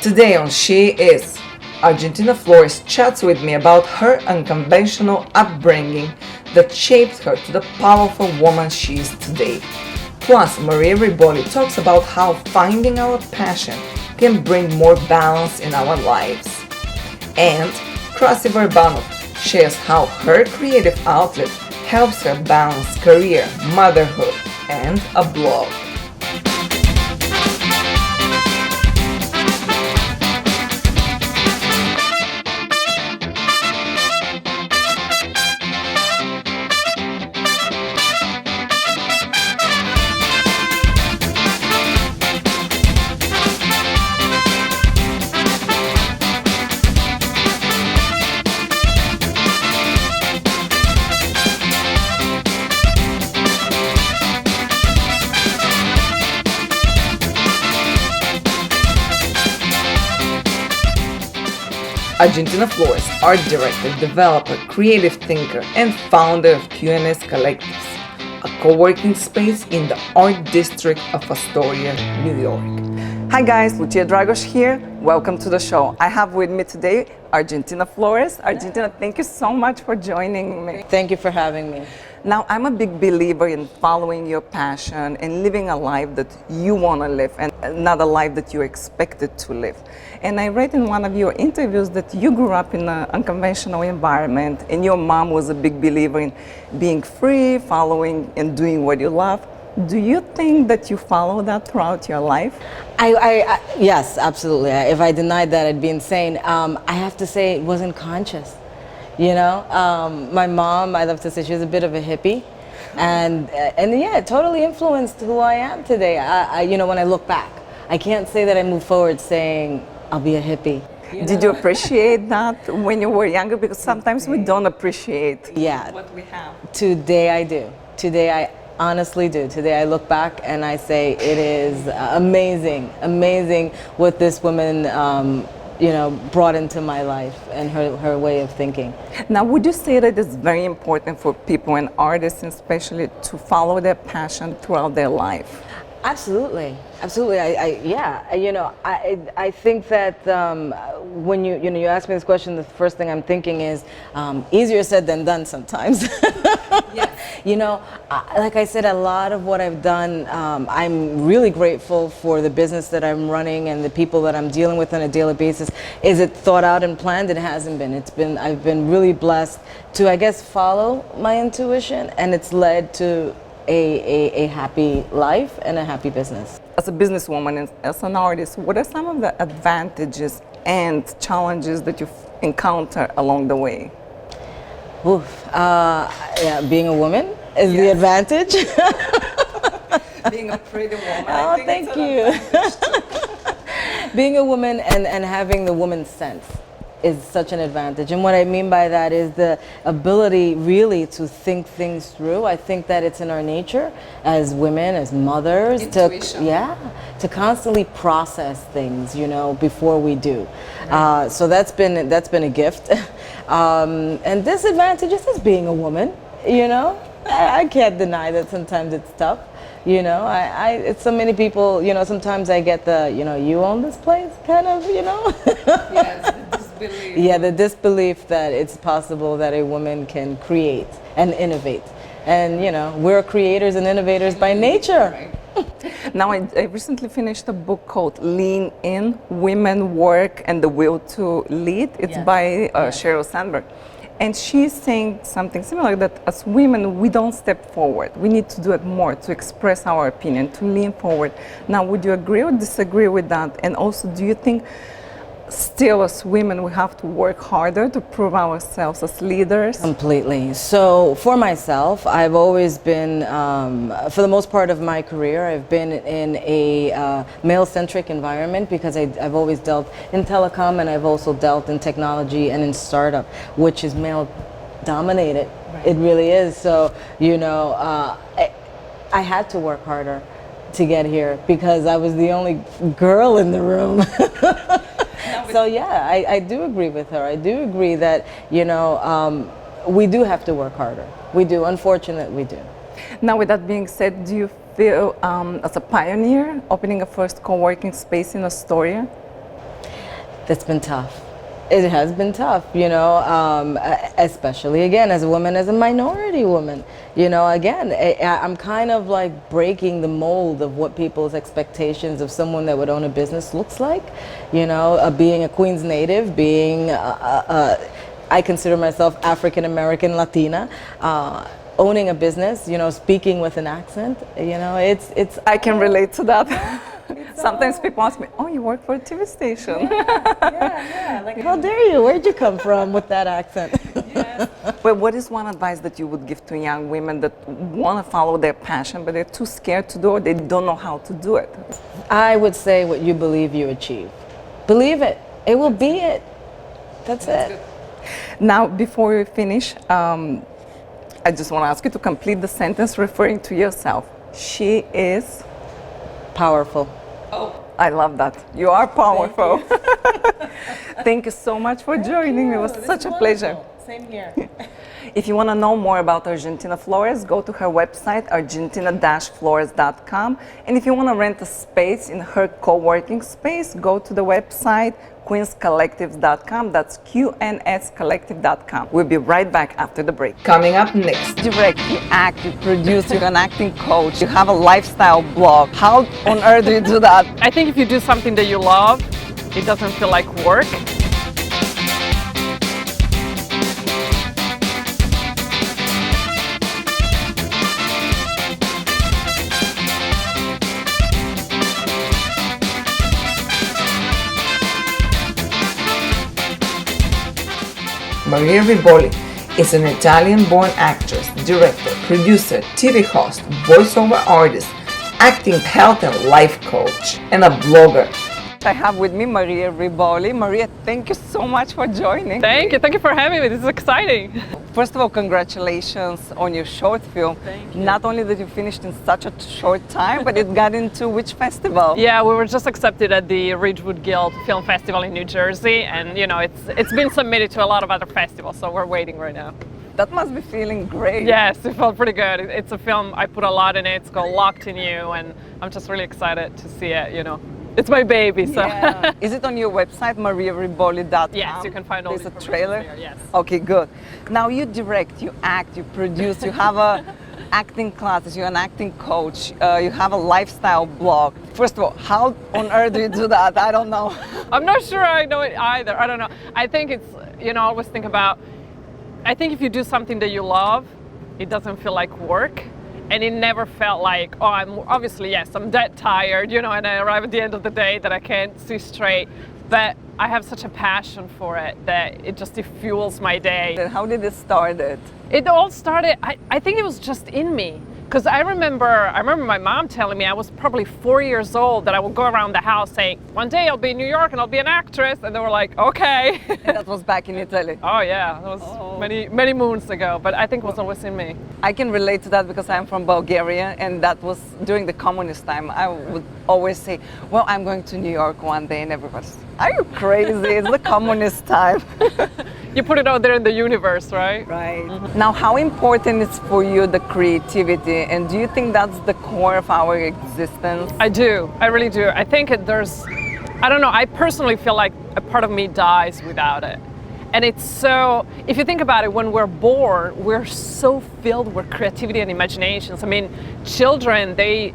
Today on She Is, Argentina Flores chats with me about her unconventional upbringing that shaped her to the powerful woman she is today. Plus, Riboli talks about how finding our passion can bring more balance in our lives. And Krassi Varbanov shares how her creative outlet helps her balance career, motherhood, and a blog. Argentina Flores, art director, developer, creative thinker, and founder of QNS Collectives, a co-working space in the art district of Astoria, New York. Hi guys, Lucia Dragos here. Welcome to the show. I have with me today Argentina Flores. Argentina, thank you so much for joining me. Thank you for having me. Now, I'm a big believer in following your passion and living a life that you want to live and not a life that you're expected to live. And I read in one of your interviews that you grew up in an unconventional environment and your mom was a big believer in being free, following and doing what you love. Do you think that you follow that throughout your life? Yes, absolutely. If I denied that, I'd be insane. I have to say it wasn't conscious. You know, my mom, I love to say she was a bit of a hippie, and yeah, it totally influenced who I am today. You know, when I look back, I can't say that I moved forward saying I'll be a hippie. Did you appreciate that when you were younger? Because sometimes we don't appreciate what we have. Today I do. Today I honestly do. Today I look back and I say it is amazing what this woman brought into my life and her way of thinking. Now, would you say that it's very important for people and artists especially to follow their passion throughout their life? Absolutely. I think that when you ask me this question, the first thing I'm thinking is easier said than done sometimes. Yes. You know, like I said, a lot of what I've done, I'm really grateful for the business that I'm running and the people that I'm dealing with on a daily basis. Is it thought out and planned? It hasn't been. I've been really blessed to, I guess, follow my intuition, and it's led to a happy life and a happy business. As a businesswoman and as an artist, what are some of the advantages and challenges that you've encountered along the way? Being a woman is the advantage. Being a pretty woman. Oh, thank you. Being a woman and having the woman's sense is such an advantage. And what I mean by that is the ability really to think things through. I think that it's in our nature as women, as mothers, to constantly process things, you know, before we do. So that's been a gift. And disadvantages is being a woman, you know. I can't deny that sometimes it's tough. You know, it's so many people, you know, sometimes I get the, you know, you own this place kind of, you know. Yes, the disbelief. Yeah, the disbelief that it's possible that a woman can create and innovate. And, you know, we're creators and innovators by nature. Right. Now, I recently finished a book called Lean In, Women, Work, and the Will to Lead. It's by Sheryl Sandberg. And she's saying something similar, that as women, we don't step forward. We need to do it more, to express our opinion, to lean forward. Now, would you agree or disagree with that? And also, do you think still as women we have to work harder to prove ourselves as leaders? Completely. So for myself, I've always been, for the most part of my career, I've been in a male-centric environment because I've always dealt in telecom, and I've also dealt in technology and in startup, which is male-dominated. Right. It really is. So, you know, I had to work harder to get here because I was the only girl in the room. So yeah, I do agree with her. I do agree that, you know, we do have to work harder. We do, unfortunately we do. Now, with that being said, do you feel as a pioneer opening a first co-working space in Astoria? That's been tough. It has been tough, especially again as a woman, as a minority woman. Again, I'm kind of like breaking the mold of what people's expectations of someone that would own a business looks like. Being a Queens native, I consider myself African American Latina. Owning a business, speaking with an accent, it's. I can relate to that. Sometimes people ask me, "Oh, you work for a TV station?" Yeah. Like, how dare you? Where'd you come from with that accent? Yes. But what is one advice that you would give to young women that want to follow their passion, but they're too scared to do it? They don't know how to do it. I would say what you believe you achieve. Believe it. It will be it. That's it. Good. Now, before we finish, I just want to ask you to complete the sentence referring to yourself. She is powerful. Oh, I love that. You are powerful. Thank you so much for joining me. It was such a pleasure. Same here. If you want to know more about Argentina Flores, go to her website, argentina-flores.com. And if you want to rent a space in her co-working space, go to the website, queenscollectives.com. That's QNScollective.com. We'll be right back after the break. Coming up next, direct, you act, you produce, you're an acting coach, you have a lifestyle blog. How on earth do you do that? I think if you do something that you love, it doesn't feel like work. Maria Riboli is an Italian-born actress, director, producer, TV host, voiceover artist, acting, health and life coach, and a blogger. I have with me Maria Riboli. Maria, thank you so much for joining. Thank you for having me. This is exciting. First of all, congratulations on your short film. Thank you. Not only that you finished in such a short time, but it got into which festival? Yeah, we were just accepted at the Ridgewood Guild Film Festival in New Jersey, and it's been submitted to a lot of other festivals, so we're waiting right now. That must be feeling great. Yes, it felt pretty good. It's a film, I put a lot in it. It's called Locked in You, and I'm just really excited to see it, It's my baby, so. Yeah. Is it on your website, mariariboli.com? Yes, you can find all There's the a trailer? there, yes. Okay, good. Now you direct, you act, you produce, you have acting classes, you're an acting coach, you have a lifestyle blog. First of all, how on earth do you do that? I don't know. I'm not sure I know it either. I don't know. I think it's, I always think about, I think if you do something that you love, it doesn't feel like work. And it never felt like, oh, I'm dead tired, and I arrive at the end of the day that I can't see straight. But I have such a passion for it that it fuels my day. And how did it start? It all started, I think it was just in me. Because I remember my mom telling me I was probably 4 years old that I would go around the house saying, one day I'll be in New York and I'll be an actress. And they were like, okay. And that was back in Italy. Oh yeah, that was many moons ago, but I think it was always in me. I can relate to that because I'm from Bulgaria, and that was during the communist time. I would always say, well, I'm going to New York one day, and everybody's, are you crazy? It's the communist time. You put it out there in the universe, right? Right. Mm-hmm. Now, how important is for you the creativity, and do you think that's the core of our existence? I do, I really do. I think I don't know, I personally feel like a part of me dies without it. And it's so, if you think about it, when we're born, we're so filled with creativity and imaginations. I mean, children, they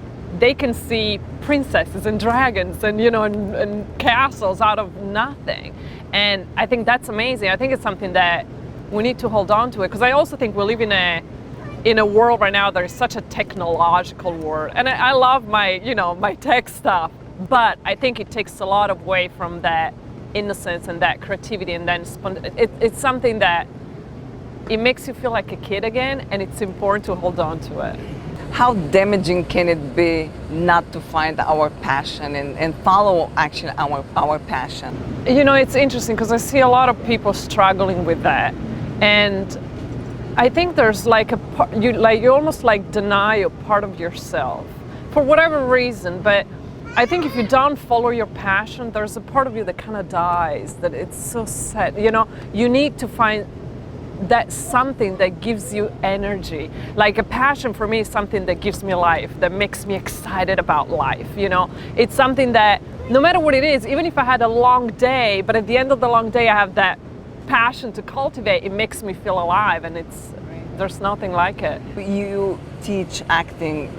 can see princesses and dragons and, and castles out of nothing. And I think that's amazing. I think it's something that we need to hold on to it. Because I also think we live in a world right now that is such a technological world. And I love my, my tech stuff. But I think it takes a lot away from that innocence and that creativity, and then it's something that it makes you feel like a kid again, and it's important to hold on to it. How damaging can it be not to find our passion and follow actually our passion? It's interesting because I see a lot of people struggling with that, and I think there's like you almost like deny a part of yourself for whatever reason, but I think if you don't follow your passion, there's a part of you that kind of dies, that it's so sad. You need to find that something that gives you energy. Like a passion for me is something that gives me life, that makes me excited about life. It's something that no matter what it is, even if I had a long day, but at the end of the long day I have that passion to cultivate, it makes me feel alive, and there's nothing like it. You teach acting.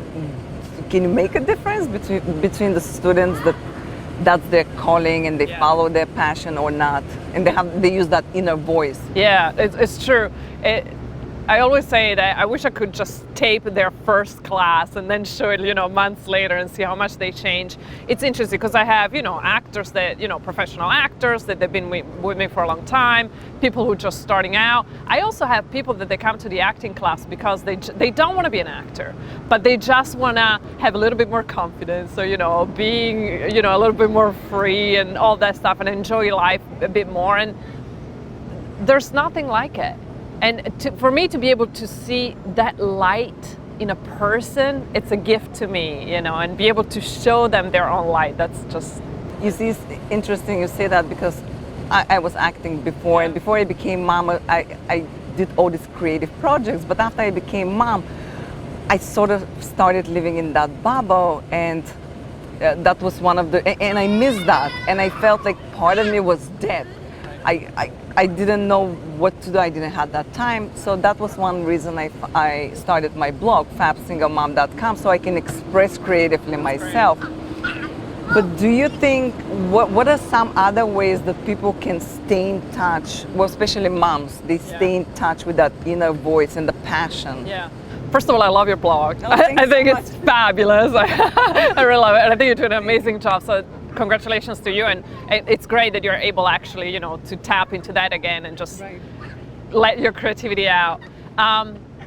Can you make a difference between the students that's their calling and they follow their passion or not, and they use that inner voice? Yeah, it's true. I always say that I wish I could just tape their first class and then show it, months later and see how much they change. It's interesting because I have, actors that, professional actors that they've been with me for a long time, people who are just starting out. I also have people that they come to the acting class because they don't want to be an actor, but they just want to have a little bit more confidence. So, being, a little bit more free and all that stuff, and enjoy life a bit more. And there's nothing like it. And for me to be able to see that light in a person, it's a gift to me, and be able to show them their own light. That's just... You see, it's interesting you say that, because I was acting before, and before I became mom, I did all these creative projects. But after I became mom, I sort of started living in that bubble, and that was one of and I missed that, and I felt like part of me was dead. I didn't know what to do. I didn't have that time. So that was one reason I started my blog, fabsinglemom.com, so I can express creatively myself. But do you think, what are some other ways that people can stay in touch, well, especially moms, they stay in touch with that inner voice and the passion? Yeah. First of all, I love your blog. Oh, I think so it's fabulous. I really love it. And I think you're doing an amazing job. So congratulations to you. And it's great that you're able actually, to tap into that again and just let your creativity out.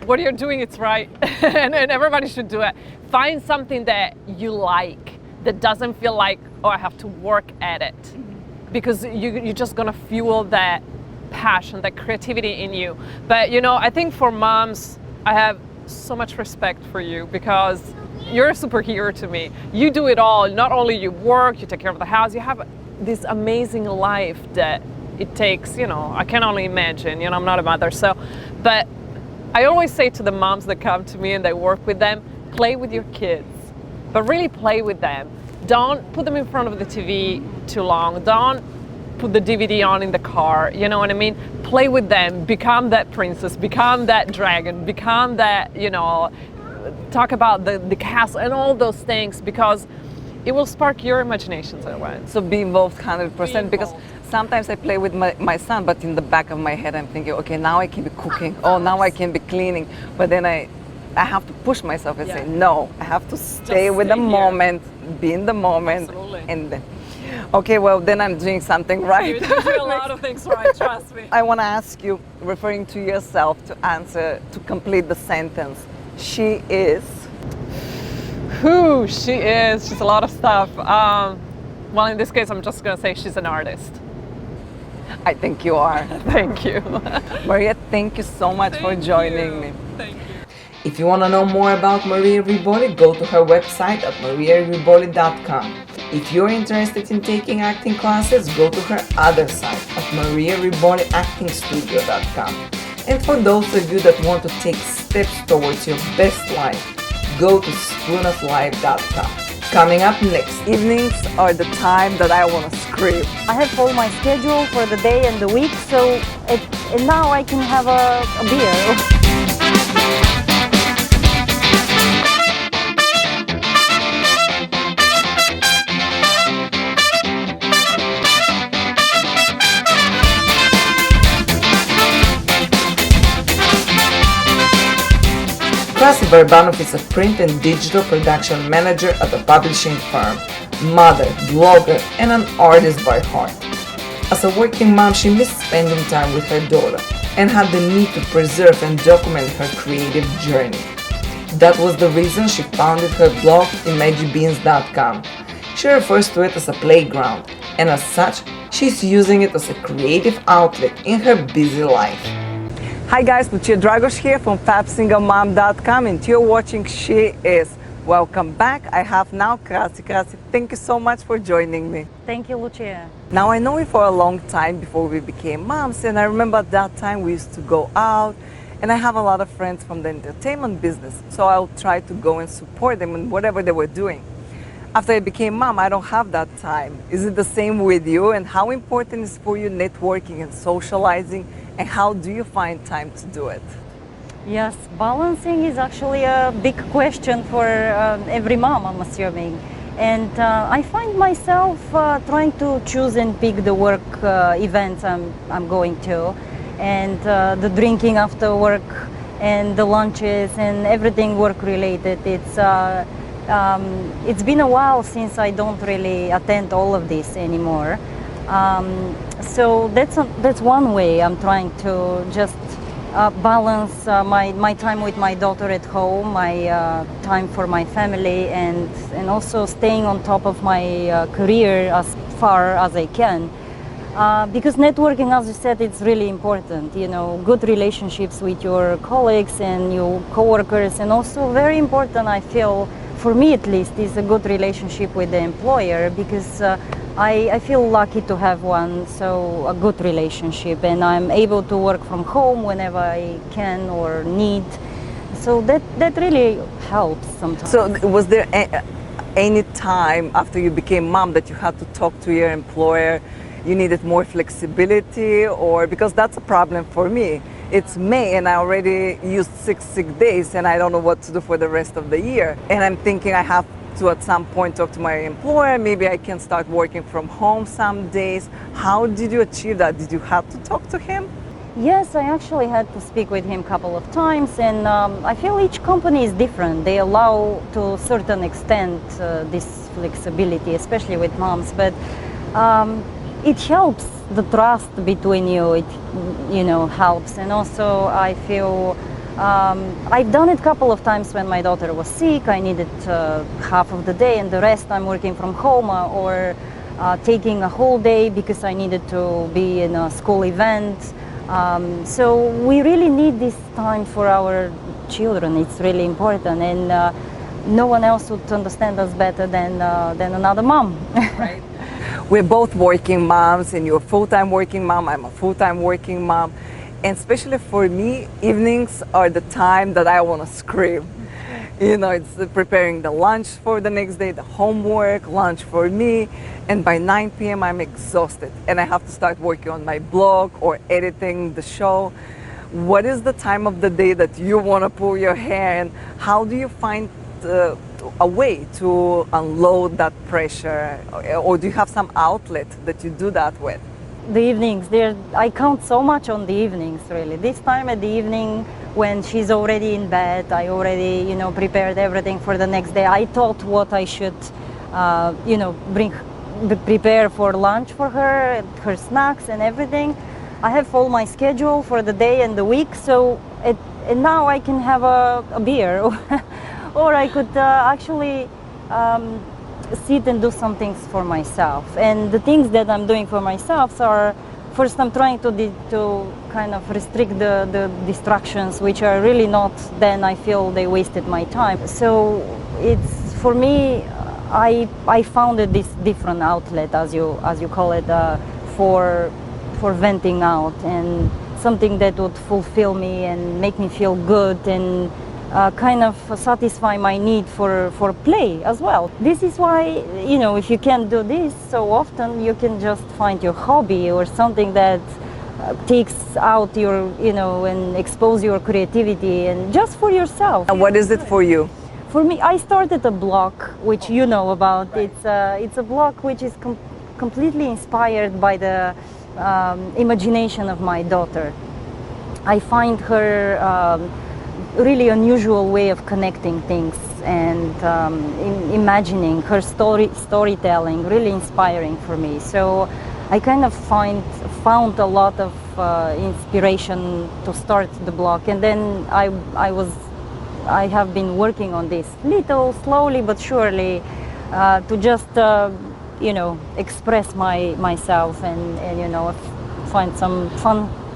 What you're doing, it's right. and everybody should do it. Find something that you like, that doesn't feel like, oh, I have to work at it. Because you're just going to fuel that passion, that creativity in you. But, I think for moms, I have so much respect for you, because you're a superhero to me. You do it all. Not only you work, you take care of the house, you have this amazing life that it takes, I can only imagine, I'm not a mother. So, but I always say to the moms that come to me and I work with them, play with your kids, but really play with them. Don't put them in front of the TV too long. Don't put the DVD on in the car, you know what I mean? Play with them, become that princess, become that dragon, become that, talk about the castle and all those things, because it will spark your imagination so well. So be involved 100%, because sometimes I play with my son, but in the back of my head I'm thinking, okay, now I can be cooking, oh, now I can be cleaning, but then I have to push myself and say, no, I have to stay with the moment, be in the moment. Absolutely. And then, okay, well, then I'm doing something right. You do a lot of things right, trust me. I want to ask you, referring to yourself, to complete the sentence. She is? Who she is? She's a lot of stuff. Well, in this case, I'm just going to say she's an artist. I think you are. Thank you. Maria, thank you so much for joining me. Thank you. If you want to know more about Maria Riboli, go to her website at mariariboli.com. If you're interested in taking acting classes, go to her other site at mariariboliactingstudio.com. And for those of you that want to take steps towards your best life, go to spoonoflife.com. Coming up next, Evenings are the time that I want to scream. I have all my schedule for the day and the week, so and now I can have a beer. Krassi Varbanov is a print and digital production manager at a publishing firm, mother, blogger, and an artist by heart. As a working mom, she missed spending time with her daughter and had the need to preserve and document her creative journey. That was the reason she founded her blog, imagibeans.com. She refers to it as a playground, and as such, she's using it as a creative outlet in her busy life. Hi guys, Lucia Dragos here from fabsinglemom.com, and you're watching She Is. Welcome back. I have now Krassi. Krassi, thank you so much for joining me. Thank you, Lucia. Now I know you for a long time before we became moms, and I remember at that time we used to go out, and I have a lot of friends from the entertainment business, so I'll try to go and support them in whatever they were doing. After I became mom, I don't have that time. Is it the same with you? And how important is for you networking and socializing? And how do you find time to do it? Yes, balancing is actually a big question for every mom, I'm assuming. And I find myself trying to choose and pick the work events I'm going to, and the drinking after work, and the lunches, and everything work related. It's been a while since I don't really attend all of this anymore. So that's one way I'm trying to just balance my time with my daughter at home, my time for my family, and also staying on top of my career as far as I can. Because networking, as you said, it's really important. You know, good relationships with your colleagues and your coworkers, and also very important, I feel, for me at least, is a good relationship with the employer, because I feel lucky to have one, so a good relationship, and I'm able to work from home whenever I can or need. So that really helps sometimes. So was there any time after you became mom that you had to talk to your employer, you needed more flexibility? Or because that's a problem for me. It's May and I already used 6 sick days and I don't know what to do for the rest of the year. And I'm thinking I have to at some point talk to my employer, maybe I can start working from home some days. How did you achieve that? Did you have to talk to him? Yes, I actually had to speak with him a couple of times, and I feel each company is different. They allow to a certain extent this flexibility, especially with moms, but it helps the trust between you. It helps, and also I feel I've done it a couple of times when my daughter was sick. I needed half of the day, and the rest I'm working from home or taking a whole day because I needed to be in a school event. So we really need this time for our children. It's really important, and no one else would understand us better than another mom. Right. We're both working moms, and you're a full-time working mom. I'm a full-time working mom. And especially for me, evenings are the time that I want to scream. You know, it's preparing the lunch for the next day, the homework, lunch for me. And by 9 p.m. I'm exhausted and I have to start working on my blog or editing the show. What is the time of the day that you want to pull your hair, and how do you find a way to unload that pressure? Or do you have some outlet that you do that with? The evenings, I count so much on the evenings, really. This time at the evening, when she's already in bed, I already, prepared everything for the next day. I thought what I should, prepare for lunch for her snacks and everything. I have all my schedule for the day and the week, so and now I can have a beer, or I could actually sit and do some things for myself. And the things that I'm doing for myself are, first I'm trying to kind of restrict the distractions, which are really not, then I feel they wasted my time. So it's, for me, I founded this different outlet, as you call it, for venting out, and something that would fulfill me and make me feel good, and kind of satisfy my need for play as well. This is why, if you can't do this so often, you can just find your hobby or something that takes out your, and expose your creativity, and just for yourself. And what is it for you? For me, I started a blog, which you know about. Right. It's a blog which is completely inspired by the imagination of my daughter. I find her really unusual way of connecting things, and imagining her storytelling really inspiring for me. So I kind of found a lot of inspiration to start the blog, and then I have been working on this little slowly but surely to just express myself and find some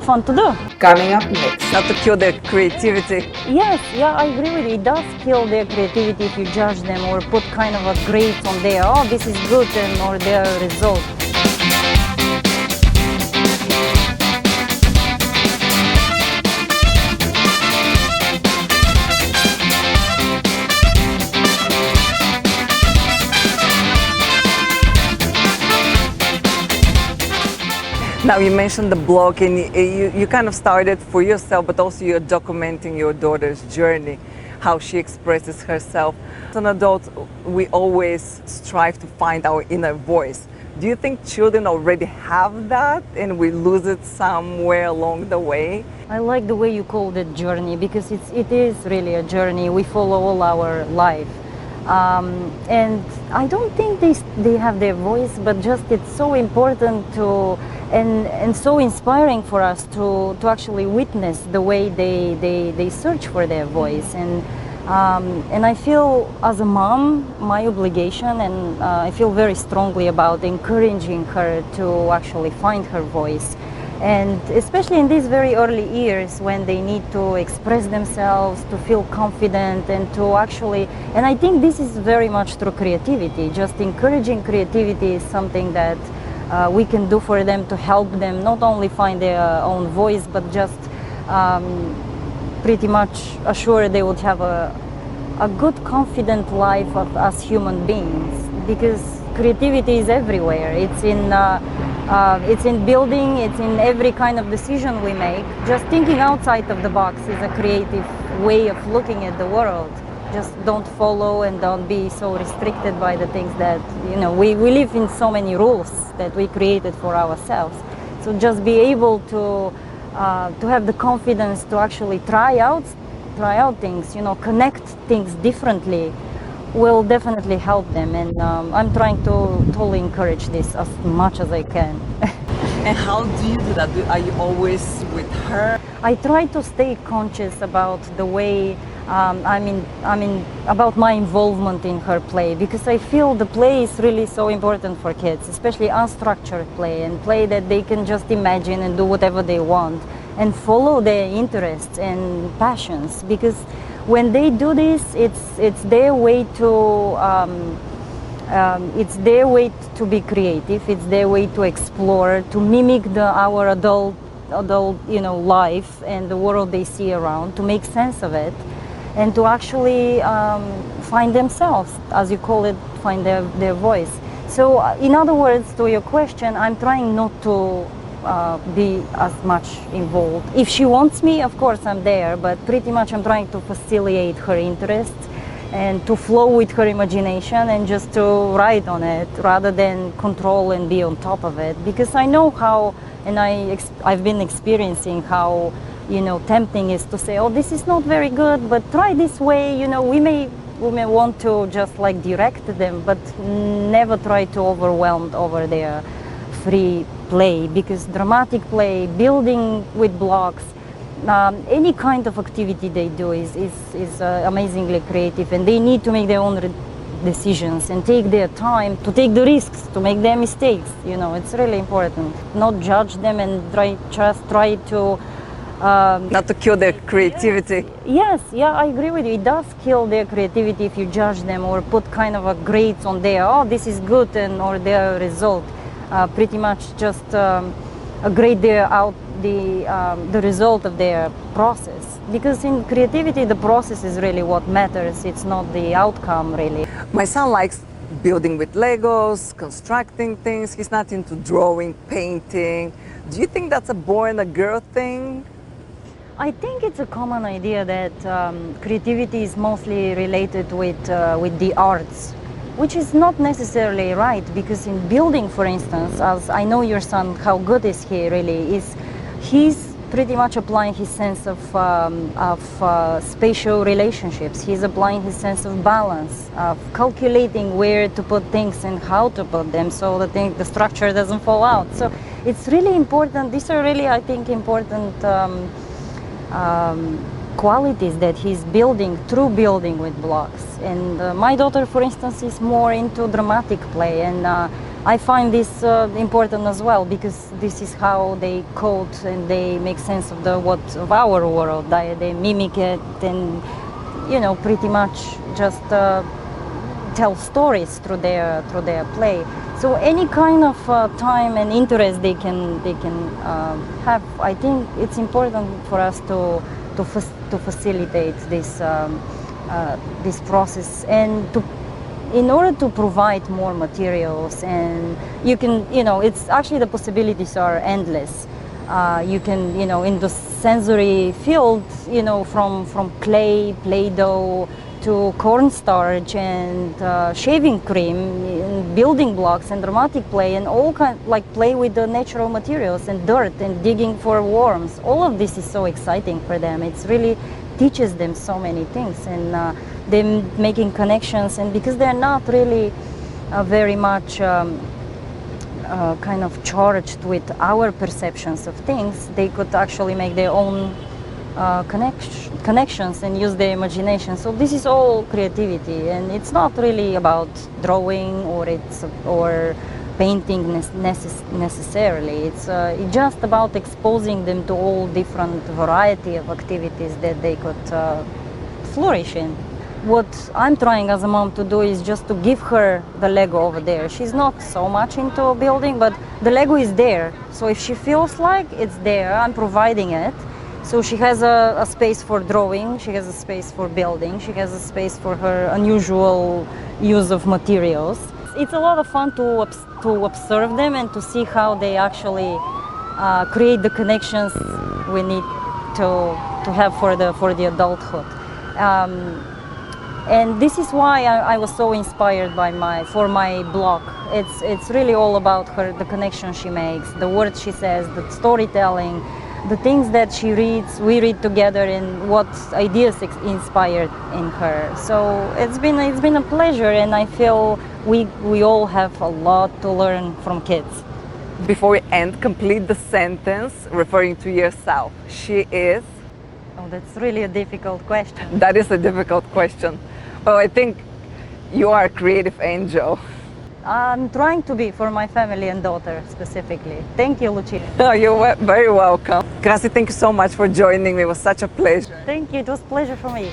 fun to do. Coming up next. Not to kill their creativity. Yes, yeah, I agree with you. It does kill their creativity if you judge them or put kind of a grade on their, oh, this is good, or their result. Now you mentioned the blog, and you kind of started for yourself, but also you're documenting your daughter's journey, how she expresses herself. As an adult, we always strive to find our inner voice. Do you think children already have that and we lose it somewhere along the way? I like the way you called it journey, because it is really a journey. We follow all our life. And I don't think they have their voice, but just it's so important to, and so inspiring for us to actually witness the way they search for their voice. And I feel as a mom, my obligation, and I feel very strongly about encouraging her to actually find her voice. And especially in these very early years when they need to express themselves, to feel confident, and to actually, and I think this is very much through creativity. Just encouraging creativity is something that we can do for them to help them not only find their own voice, but just pretty much assure they would have a good, confident life as human beings. Because creativity is everywhere. It's in building, it's in every kind of decision we make. Just thinking outside of the box is a creative way of looking at the world. Just don't follow and don't be so restricted by the things that, we live in so many rules that we created for ourselves. So just be able to have the confidence to actually try out things, connect things differently, will definitely help them. And I'm trying to totally encourage this as much as I can. And how do you do that? Are you always with her? I try to stay conscious about the way, about my involvement in her play, because I feel the play is really so important for kids, especially unstructured play, and play that they can just imagine and do whatever they want and follow their interests and passions. Because when they do this, it's their way to be creative. It's their way to explore, to mimic our adult life and the world they see around, to make sense of it, and to actually find themselves, as you call it, find their voice. So, in other words, to your question, I'm trying not to be as much involved. If she wants me, of course I'm there, but pretty much I'm trying to facilitate her interests and to flow with her imagination and just to ride on it rather than control and be on top of it. Because I know how, and I've been experiencing how, tempting is to say, oh, this is not very good, but try this way. We may want to just like direct them, but never try to overwhelm over their free play, because dramatic play, building with blocks, any kind of activity they do is amazingly creative, and they need to make their own decisions and take their time to take the risks, to make their mistakes. It's really important. Not judge them and try to not to kill their creativity. Yes, I agree with you. It does kill their creativity if you judge them or put kind of a grades on their, oh, this is good, or their result. Pretty much just grade the result of their process. Because in creativity, the process is really what matters. It's not the outcome, really. My son likes building with Legos, constructing things. He's not into drawing, painting. Do you think that's a boy and a girl thing? I think it's a common idea that creativity is mostly related with the arts, which is not necessarily right, because in building, for instance, as I know your son, how good is he really, he's pretty much applying his sense of spatial relationships. He's applying his sense of balance, of calculating where to put things and how to put them so the structure doesn't fall out. So it's really important. These are really, I think, important qualities that he's building through building with blocks. And my daughter, for instance, is more into dramatic play, and I find this important as well, because this is how they code and they make sense of of our world. They mimic it and pretty much just tell stories through their play. So any kind of time and interest they can have, I think it's important for us to facilitate this process, and to in order to provide more materials, and you can, it's actually, the possibilities are endless. You can, in the sensory field, from clay, Play-Doh, to cornstarch and shaving cream, and building blocks and dramatic play, and all like play with the natural materials and dirt and digging for worms. All of this is so exciting for them. It's really teaches them so many things, and them making connections, and because they're not really very much kind of charged with our perceptions of things, they could actually make their own connections and use their imagination. So this is all creativity, and it's not really about drawing or painting necessarily. It's just about exposing them to all different variety of activities that they could flourish in. What I'm trying as a mom to do is just to give her the Lego over there. She's not so much into building, but the Lego is there. So if she feels like it's there, I'm providing it. So she has a space for drawing, she has a space for building, she has a space for her unusual use of materials. It's a lot of fun to observe them and to see how they actually create the connections we need to have for the adulthood. And this is why I was so inspired by my blog. It's really all about the connection she makes, the words she says, the storytelling, the things that she reads, we read together, and what ideas inspired in her. So it's been a pleasure, and I feel we all have a lot to learn from kids. Before we end, complete the sentence referring to yourself. She is? Oh, that's really a difficult question. That is a difficult question. Well, I think you are a creative angel. I'm trying to be, for my family and daughter specifically. Thank you, Lucia. Oh, you're very welcome. Krassi, thank you so much for joining me. It was such a pleasure. Thank you. It was a pleasure for me.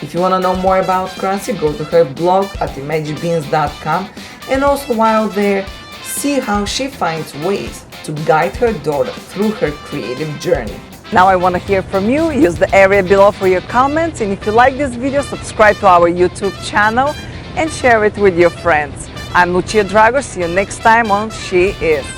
If you want to know more about Krassi, go to her blog at imagibeans.com, and also while there, see how she finds ways to guide her daughter through her creative journey. Now I want to hear from you. Use the area below for your comments, and if you like this video, subscribe to our YouTube channel and share it with your friends. I'm Lucia Drago. See you next time on She Is.